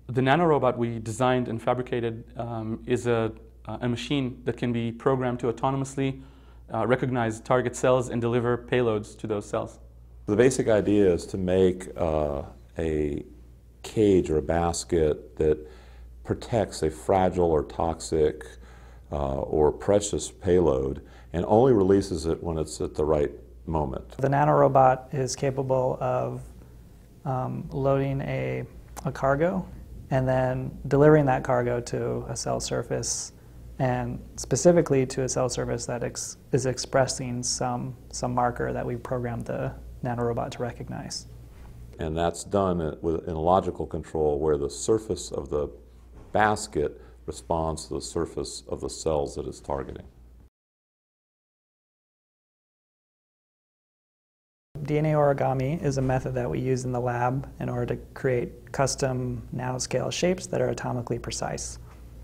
The nanorobot we designed and fabricated is a machine that can be programmed to autonomously recognize target cells and deliver payloads to those cells. The basic idea is to make a cage or a basket that protects a fragile or toxic or precious payload and only releases it when it's at the right moment. The nanorobot is capable of loading a cargo and then delivering that cargo to a cell surface, and specifically to a cell surface that is expressing some marker that we programmed the nanorobot to recognize. And that's done in logical control where the surface of the basket responds to the surface of the cells that it's targeting. DNA origami is a method that we use in the lab in order to create custom nanoscale shapes that are atomically precise.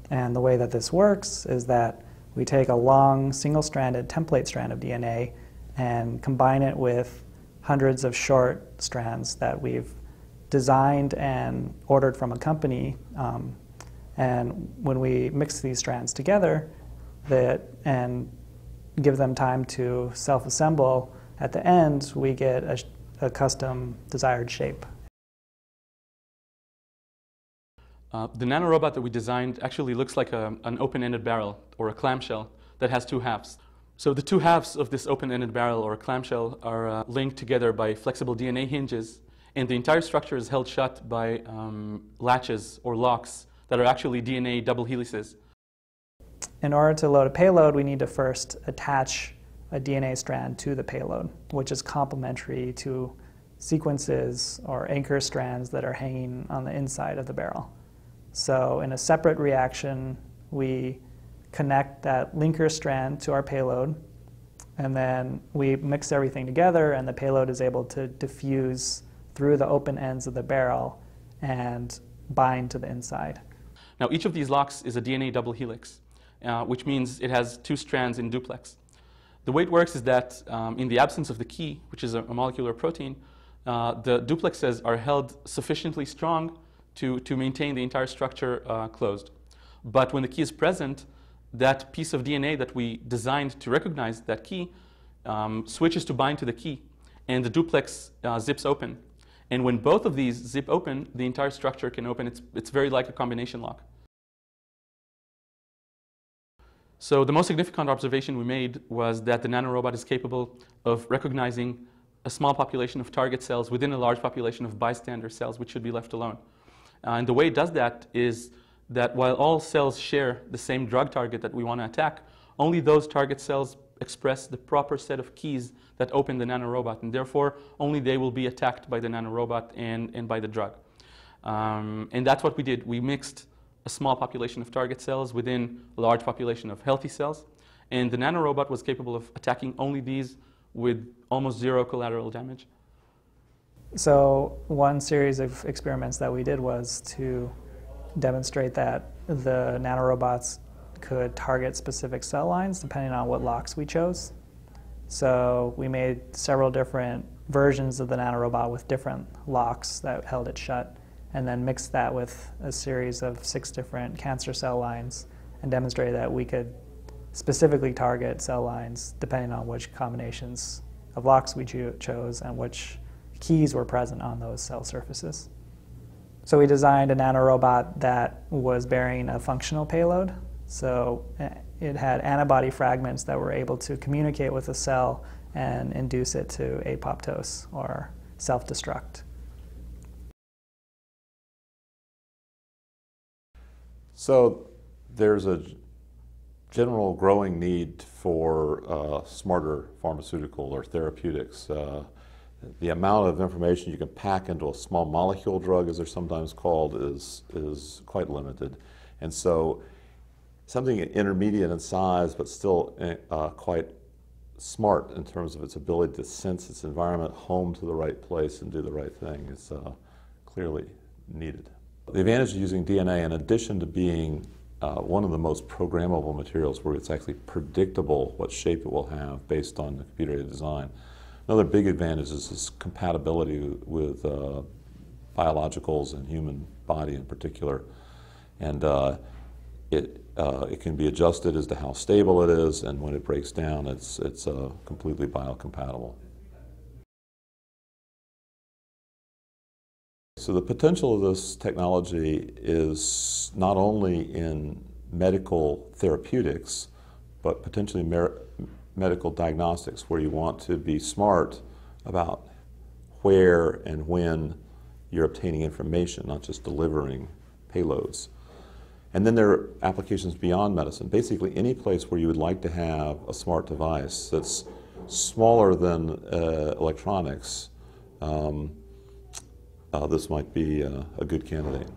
And the way that this works is that we take a long single-stranded template strand of DNA and combine it with hundreds of short strands that we've designed and ordered from a company. And when we mix these strands together and give them time to self-assemble, at the end we get a custom desired shape. The nanorobot that we designed actually looks like an open-ended barrel or a clamshell that has two halves. So the two halves of this open-ended barrel or clamshell are linked together by flexible DNA hinges, and the entire structure is held shut by latches or locks that are actually DNA double helices. In order to load a payload, we need to first attach a DNA strand to the payload, which is complementary to sequences or anchor strands that are hanging on the inside of the barrel. So in a separate reaction, we connect that linker strand to our payload, and then we mix everything together, and the payload is able to diffuse through the open ends of the barrel and bind to the inside. Now, each of these locks is a DNA double helix, which means it has two strands in duplex. The way it works is that in the absence of the key, which is a molecular protein, the duplexes are held sufficiently strong to maintain the entire structure closed. But when the key is present, that piece of DNA that we designed to recognize that key switches to bind to the key, and the duplex zips open. And when both of these zip open, the entire structure can open. It's very like a combination lock. So the most significant observation we made was that the nanorobot is capable of recognizing a small population of target cells within a large population of bystander cells, which should be left alone. And the way it does that is that while all cells share the same drug target that we want to attack, only those target cells express the proper set of keys that open the nanorobot, and therefore only they will be attacked by the nanorobot and by the drug. And that's what we did. We mixed a small population of target cells within a large population of healthy cells, and the nanorobot was capable of attacking only these with almost zero collateral damage. So one series of experiments that we did was to demonstrate that the nanorobots could target specific cell lines depending on what locks we chose. So we made several different versions of the nanorobot with different locks that held it shut, and then mixed that with a series of 6 different cancer cell lines and demonstrated that we could specifically target cell lines depending on which combinations of locks we chose and which keys were present on those cell surfaces. So we designed a nanorobot that was bearing a functional payload. So it had antibody fragments that were able to communicate with the cell and induce it to apoptose or self-destruct. So there's a general growing need for smarter pharmaceutical or therapeutics. The amount of information you can pack into a small molecule drug, as they're sometimes called, is quite limited. And so something intermediate in size but still quite smart in terms of its ability to sense its environment, home to the right place and do the right thing is clearly needed. The advantage of using DNA, in addition to being one of the most programmable materials where it's actually predictable what shape it will have based on the computer-aided design, another big advantage is its compatibility with biologicals and human body in particular. And it can be adjusted as to how stable it is, and when it breaks down, it's completely biocompatible. So the potential of this technology is not only in medical therapeutics, but potentially medical diagnostics, where you want to be smart about where and when you're obtaining information, not just delivering payloads. And then there are applications beyond medicine. Basically, any place where you would like to have a smart device that's smaller than electronics, this might be a good candidate.